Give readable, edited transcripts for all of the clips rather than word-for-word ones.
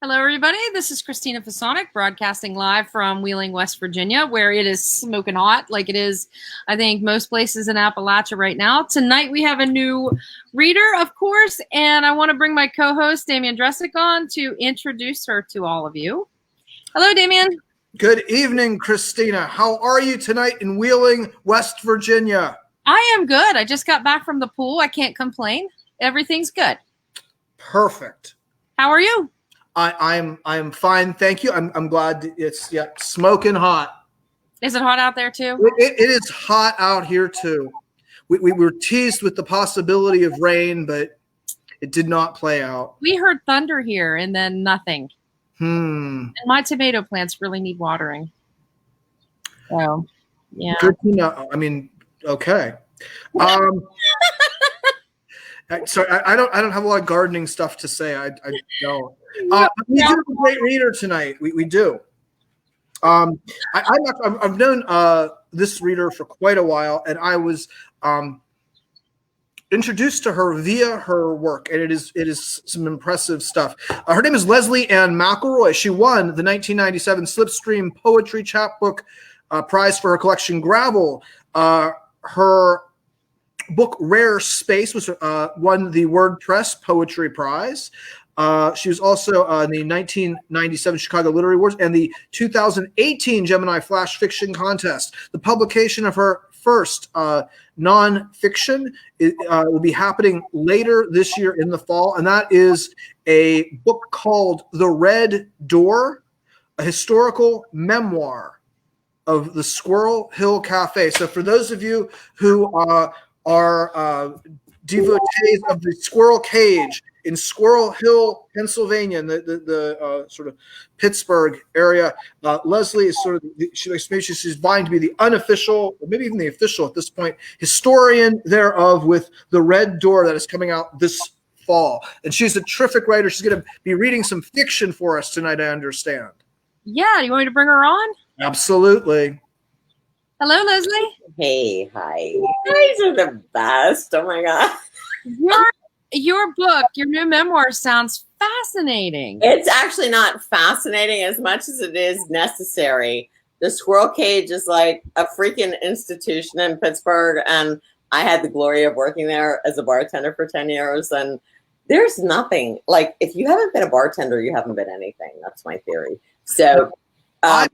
Hello, everybody. This is Christina Fasonic, broadcasting live from Wheeling, West Virginia, where it is smoking hot, like it is, I think, most places in Appalachia right now. Tonight, we have a new reader, of course, and I want to bring my co-host, Damian Dresick, on to introduce her to all of you. Hello, Damian. Good evening, Christina. How are you tonight in Wheeling, West Virginia? I am good. I just got back from the pool. I can't complain. Everything's good. Perfect. How are you? I'm fine, thank you. I'm glad it's smoking hot. Is it hot out there too? It is hot out here too. We were teased with the possibility of rain, but it did not play out. We heard thunder here and then nothing. And my tomato plants really need watering. So, yeah. Good to know. I mean, okay. Sorry, I don't have a lot of gardening stuff to say. I don't. We have a great reader tonight. We do. I've known this reader for quite a while, and I was introduced to her via her work, and it is some impressive stuff. Her name is Leslie Anne Mcilroy. She won the 1997 Slipstream Poetry Chapbook Prize for her collection Gravel. Her book Rare Space was won the WordPress Poetry Prize. She was also in the 1997 Chicago Literary Awards and the 2018 Gemini Flash Fiction Contest. The publication of her first nonfiction will be happening later this year in the fall, and that is a book called The Red Door, a historical memoir of the Squirrel Hill Cafe. So for those of you who are devotees of the Squirrel Cage in Squirrel Hill, Pennsylvania, in the sort of Pittsburgh area, Leslie is sort of she's vying to be the unofficial, or maybe even the official at this point, historian thereof with The Red Door that is coming out this fall. And she's a terrific writer. She's going to be reading some fiction for us tonight, I understand. Yeah, you want me to bring her on? Absolutely. Hello, Leslie. Hey, hi. You guys are the best. Oh my God. Your book, your new memoir sounds fascinating. It's actually not fascinating as much as it is necessary. The Squirrel Cage is like a freaking institution in Pittsburgh, and I had the glory of working there as a bartender for 10 years, and there's nothing, like, if you haven't been a bartender, you haven't been anything. That's my theory. So I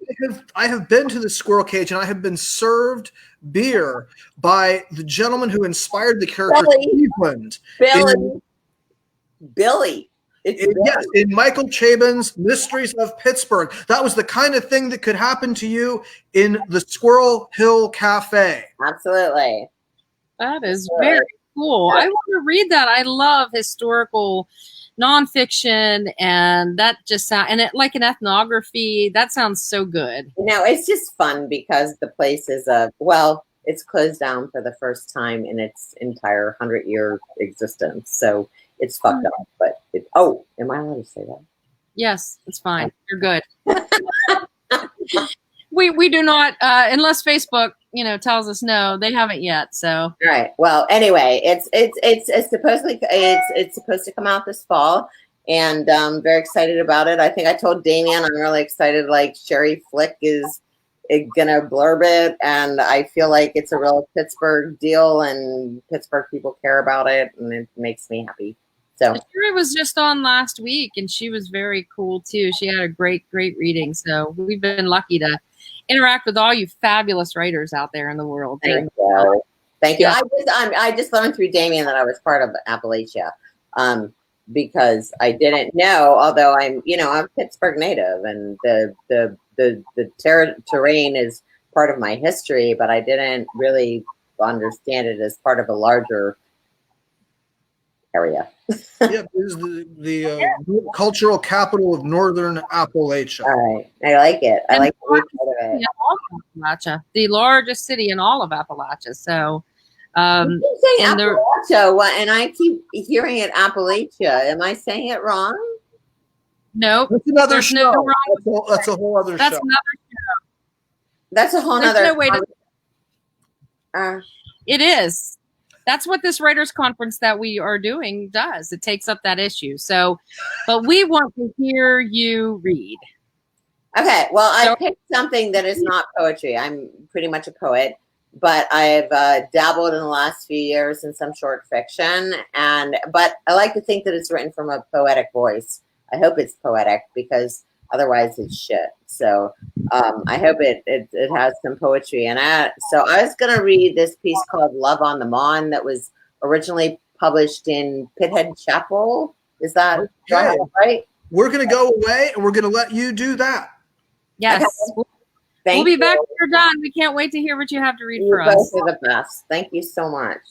have been to the Squirrel Cage, and I have been served beer by the gentleman who inspired the character Cleveland. Billy. Yes, in Michael Chabon's Mysteries of Pittsburgh. That was the kind of thing that could happen to you in the Squirrel Hill Cafe. Absolutely. That is very cool. I want to read that. I love historical nonfiction, and that just sounds, and it like an ethnography. That sounds so good. No, it's just fun because the place is it's closed down for the first time in its entire 100-year existence. So it's fucked up. But am I allowed to say that? Yes, it's fine. You're good. We do not unless Facebook tells us no. They haven't yet. So all right. Well, anyway, it's supposed to come out this fall, and I'm very excited about it. I think I told Damian I'm really excited. Like Sherry Flick is gonna blurb it, and I feel like it's a real Pittsburgh deal, and Pittsburgh people care about it, and it makes me happy. So Sherry was just on last week, and she was very cool too. She had a great reading. So we've been lucky to interact with all you fabulous writers out there in the world. Thank you. Thank you. I just learned through Damian that I was part of Appalachia, because I didn't know. Although I'm Pittsburgh native, and the terrain is part of my history, but I didn't really understand it as part of a larger area. Yeah, it is the cultural capital of Northern Appalachia. All right, I like it. I like Appalachia, the largest city in all of Appalachia. So, and Appalachia, and I keep hearing it Appalachia. Am I saying it wrong? No, that's another show. That's a whole other show. Another show. That's a whole other. No way to. It is. that's what this writers conference that we are doing does. It takes up that issue. So, but we want to hear you read. Okay, well, I So- picked something that is not poetry. I'm pretty much a poet, but I've dabbled in the last few years in some short fiction, but I like to think that it's written from a poetic voice. I hope it's poetic because otherwise it's shit. So I hope it has some poetry in it. So I was going to read this piece called "Love on the Mon" that was originally published in Pithead Chapel. Is that right? We're going to go away and we're going to let you do that. Yes. Okay. We'll be back when you're done. We can't wait to hear what you have to read for us. us. You both are the best. Thank you so much.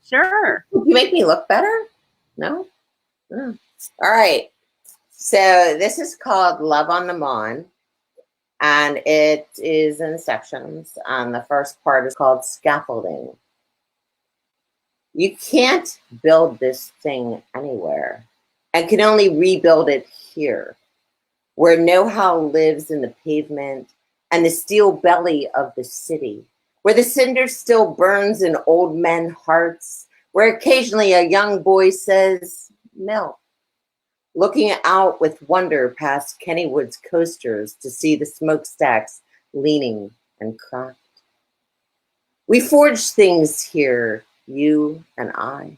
Sure. You make me look better? No? Oh. All right. So this is called Love on the Mon, and it is in sections. The first part is called Scaffolding. You can't build this thing anywhere and can only rebuild it here, where know-how lives in the pavement and the steel belly of the city, where the cinder still burns in old men's hearts, where occasionally a young boy says, milk, looking out with wonder past Kennywood's coasters to see the smokestacks leaning and cracked. We forged things here, you and I.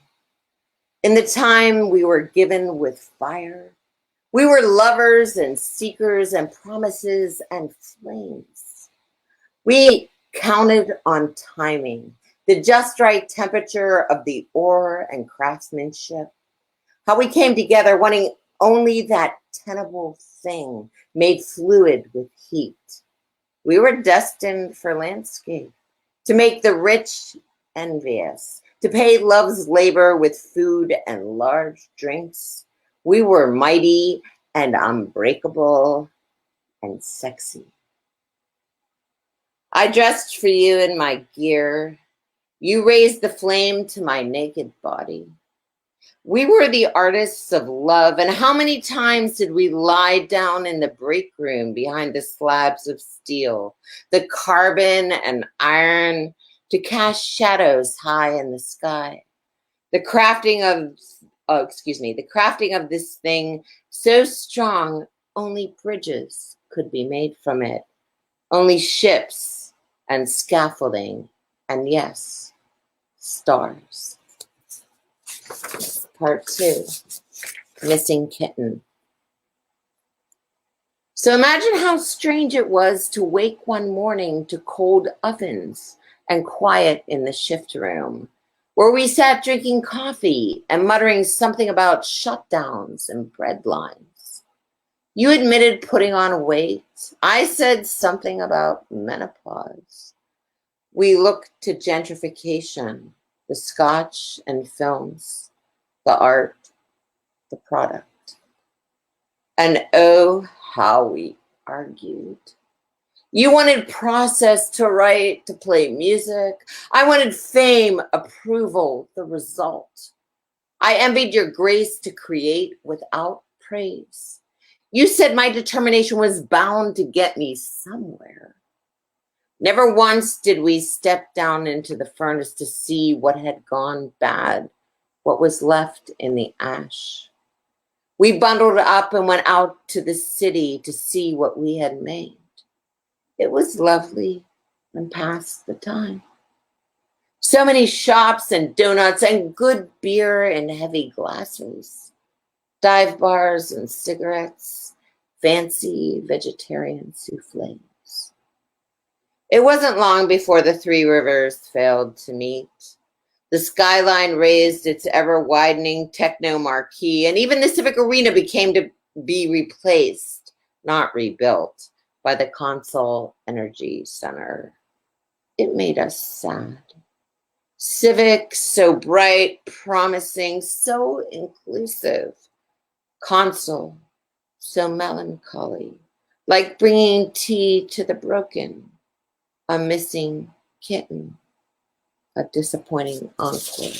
In the time we were given with fire, we were lovers and seekers and promises and flames. We counted on timing, the just right temperature of the ore and craftsmanship, how we came together wanting only that tenable thing made fluid with heat. We were destined for landscape, to make the rich envious, to pay love's labor with food and large drinks. We were mighty and unbreakable and sexy. I dressed for you in my gear. You raised the flame to my naked body. We were the artists of love, and how many times did we lie down in the break room behind the slabs of steel, the carbon and iron to cast shadows high in the sky? The crafting of this thing so strong, only bridges could be made from it. Only ships and scaffolding, and yes, stars. Part 2, Missing Kitten. So imagine how strange it was to wake one morning to cold ovens and quiet in the shift room, where we sat drinking coffee and muttering something about shutdowns and bread lines. You admitted putting on weight. I said something about menopause. We looked to gentrification, the scotch and films, the art, the product. And oh, how we argued. You wanted process to write, to play music. I wanted fame, approval, the result. I envied your grace to create without praise. You said my determination was bound to get me somewhere. Never once did we step down into the furnace to see what had gone bad, what was left in the ash. We bundled up and went out to the city to see what we had made. It was lovely and past the time. So many shops and donuts and good beer in heavy glasses, dive bars and cigarettes, fancy vegetarian souffles. It wasn't long before the Three Rivers failed to meet. The skyline raised its ever-widening techno marquee, and even the Civic Arena became to be replaced, not rebuilt, by the Consol Energy Center. It made us sad. Civic, so bright, promising, so inclusive. Consol, so melancholy, like bringing tea to the broken, a missing kitten, a disappointing encore.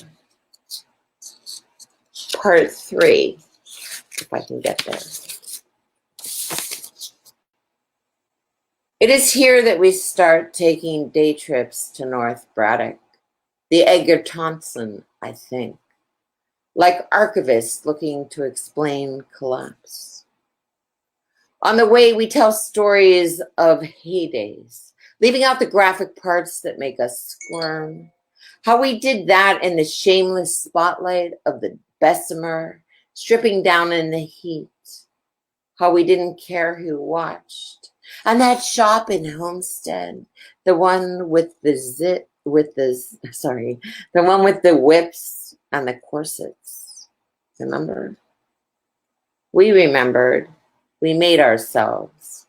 Part 3, if I can get there. It is here that we start taking day trips to North Braddock, the Edgar Thompson, I think, like archivists looking to explain collapse. On the way, we tell stories of heydays, leaving out the graphic parts that make us squirm. How we did that in the shameless spotlight of the Bessemer, stripping down in the heat. How we didn't care who watched. And that shop in Homestead, the one with the the one with the whips and the corsets. Remember? We remembered. We made ourselves.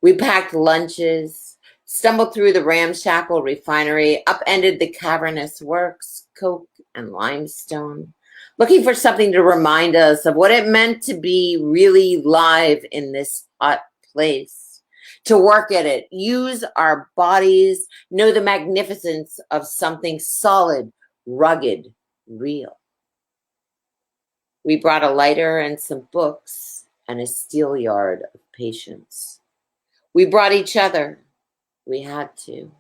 We packed lunches, stumbled through the ramshackle refinery, upended the cavernous works, coke and limestone, looking for something to remind us of what it meant to be really live in this hot place, to work at it, use our bodies, know the magnificence of something solid, rugged, real. We brought a lighter and some books and a steelyard of patience. We brought each other. We had to.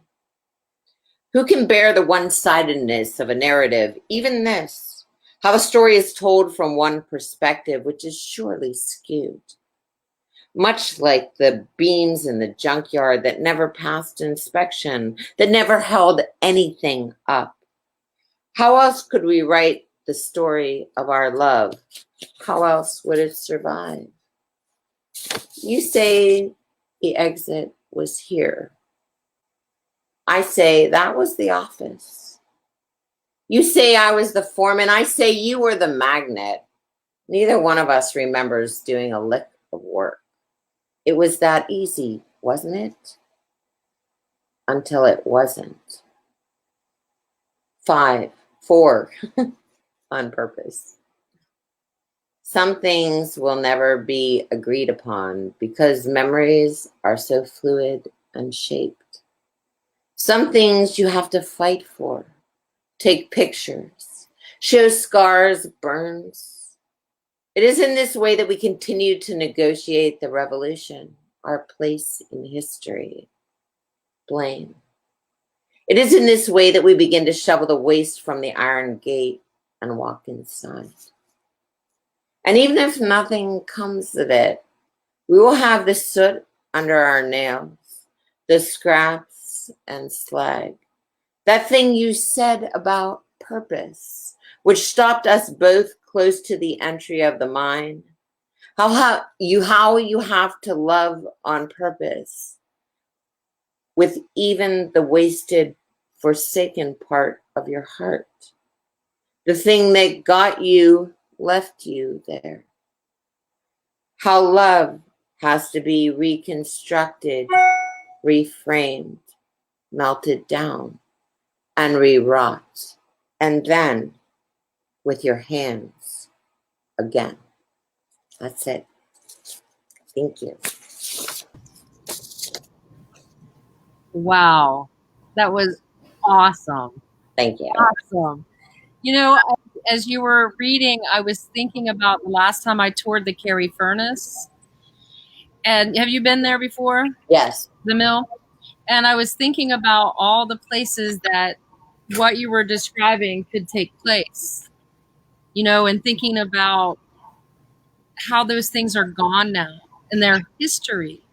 Who can bear the one-sidedness of a narrative, even this? How a story is told from one perspective, which is surely skewed. Much like the beams in the junkyard that never passed inspection, that never held anything up. How else could we write the story of our love? How else would it survive? You say the exit was here. I say that was the office. You say I was the foreman. I say you were the magnet. Neither one of us remembers doing a lick of work. It was that easy, wasn't it? Until it wasn't. 5, 4, on purpose. Some things will never be agreed upon because memories are so fluid and shaped. Some things you have to fight for, take pictures, show scars, burns. It is in this way that we continue to negotiate the revolution, our place in history, blame. It is in this way that we begin to shovel the waste from the iron gate and walk inside. And even if nothing comes of it, we will have the soot under our nails, the scraps and slag. That thing you said about purpose, which stopped us both close to the entry of the mind. How you have to love on purpose with even the wasted, forsaken part of your heart. The thing that got you left you there. How love has to be reconstructed, reframed, melted down, and rewrought, and then with your hands again. That's it. Thank you. Wow. That was awesome. Thank you. Awesome. You know, as you were reading, I was thinking about the last time I toured the Carey Furnace. And have you been there before? Yes. The mill? And I was thinking about all the places that what you were describing could take place, you know, and thinking about how those things are gone now and their history.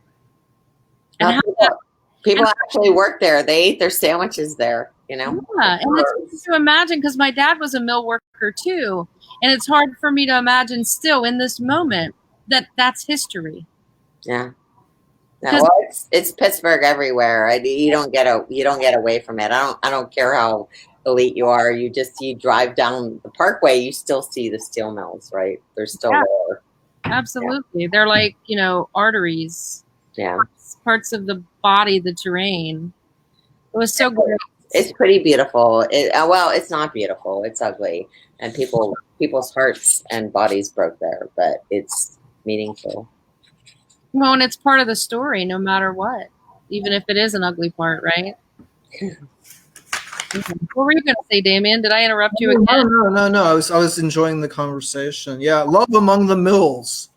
And how people actually work there. They ate their sandwiches there, you know? Yeah, and it's easy to imagine because my dad was a mill worker too. And it's hard for me to imagine still in this moment that that's history. Yeah. No, well, it's Pittsburgh everywhere. You don't get away from it. I don't care how elite you are. You drive down the Parkway, you still see the steel mills, right? They're still there. Absolutely. Yeah. They're like, you know, arteries. Yeah. Parts of the body, the terrain. It was so great. It's pretty beautiful. Well, it's not beautiful. It's ugly. And people's hearts and bodies broke there, but it's meaningful. Well, and it's part of the story, no matter what, even if it is an ugly part, right? What were you going to say, Damien? Did I interrupt you again? No. I was enjoying the conversation. Yeah, love among the mills.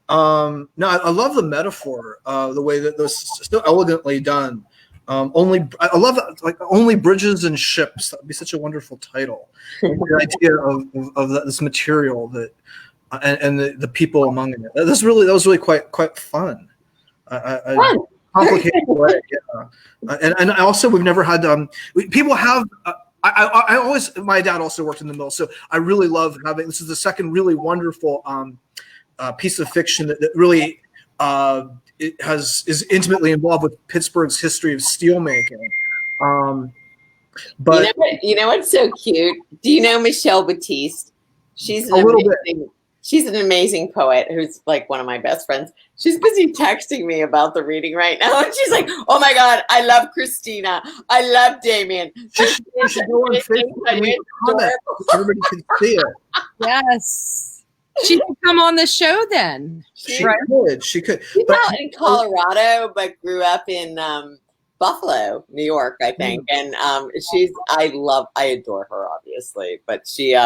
No, I love the metaphor, the way that this is so elegantly done. I love that, like Only Bridges and Ships. That would be such a wonderful title. The idea of this material that and the people among it. That was really quite fun. Fun. Complicated way, yeah. And also we've never had people have. I always, my dad also worked in the mill, so I really love having. This is the second really wonderful piece of fiction that really is intimately involved with Pittsburgh's history of steelmaking. But you know what's so cute? Do you know Michelle Batiste? She's she's an amazing poet who's like one of my best friends. She's busy texting me about the reading right now, and she's like, "Oh my God, I love Christina. I love Damien." You should go on Facebook and leave a comment so everybody can see it. Yes. She could come on the show then. She could. She's out in Colorado, but grew up in Buffalo, New York, I think. And I adore her, obviously. But she,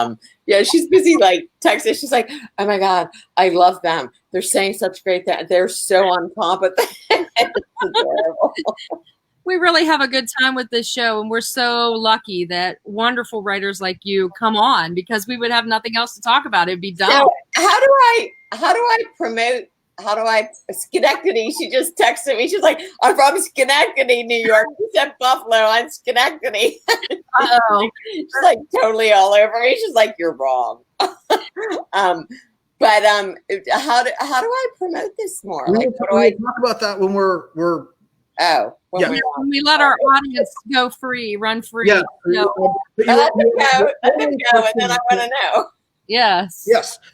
she's busy like texting. She's like, "Oh my God, I love them. They're saying such great things. They're so on top of it." It's adorable. We really have a good time with this show, and we're so lucky that wonderful writers like you come on, because we would have nothing else to talk about. It'd be done. So how do I promote? How do I Schenectady? She just texted me. She's like, "I'm from Schenectady, New York." She said Buffalo. I'm Schenectady. She's like totally all over me. She's like, "You're wrong." But how do I promote this more? Like, what do I talk about that when we're when we let our audience go free, run free. Yeah. Let them go, and then I want to know. Yes.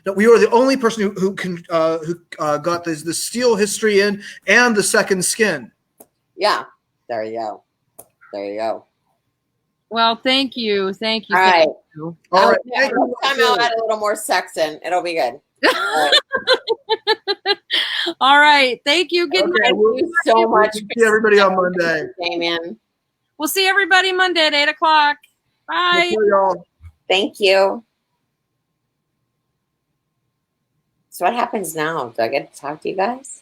No, we are the only person who got the steel history in and the second skin. Yeah. There you go. Well, thank you. All right. All right. Next time I'll add a little more sex in. It'll be good. All right. Thank you. Good night. Thank you so much. See everybody on Monday. Damien. We'll see everybody Monday at 8 o'clock. Bye. Thank you. So what happens now? Do I get to talk to you guys?